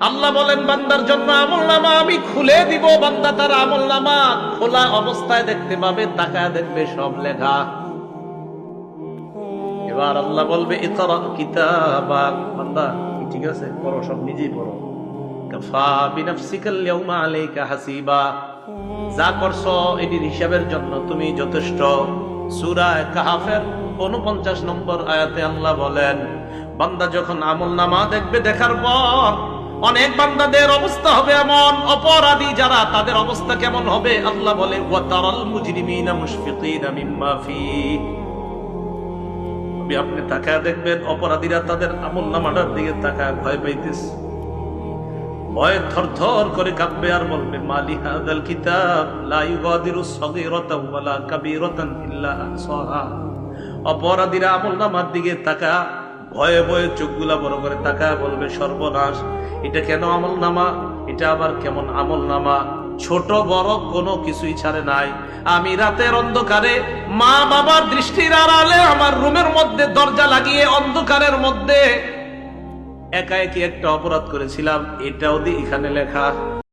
আল্লাহ বলেন বান্দার জন্য আমলনামা আমি খুলে দিব, বান্দা তার আমলনামা খোলা অবস্থায় দেখতে পাবে, তাকায় দেখবে সব লেখা। এবার আল্লাহ বলবে ইকরা কিতাবাক, বান্দা ঠিক আছে পড়ো, সব নিজেই পড়ো। কাফা বিনাফসিকাল ইয়াউমা আলাইকা হাসিবা, যা করছো এটির হিসাবের জন্য তুমি যথেষ্ট। সূরা কাহফের 49 নম্বর আয়াতে আল্লাহ বলেন বান্দা যখন আমলনামা দেখবে, দেখার পর অনেক বান্দাদের অবস্থা হবে এমন, অপরাধী যারা তাদের অবস্থা কেমন হবে আল্লাহ বলে ওয়াতারাল মুজরিমিনা মুশফিকিনা মিম্মা ফিহি, আপনি তাকায় দেখবেন অপরাধীরা তাদের আমলনামাটার দিকে তাকায় ভয় পাইতেছে, ভয়ে থরথর করে কাঁপবে আর বলবে মালি হাযাল কিতাব লা ইউগাদিরু সগীরাতাও ওয়ালা কাবীরাতান ইল্লা আহসাহা। অপরাধীরা আমলনামার দিকে তাকা ভয়ে ভয়ে চোখগুলা বড় করে তাকায় বলবে সর্বনাশ, এটা কেন আমলনামা, এটা আবার কেমন আমলনামা, ছোট বড় কোনো কিছুই ছাড়ে নাই। আমি রাতের অন্ধকারে মা বাবার দৃষ্টির আড়ালে আমার রুমের মধ্যে দরজা লাগিয়ে অন্ধকারের মধ্যে একা একই একটা অপরাধ করেছিলাম, এটাও এখানে লেখা।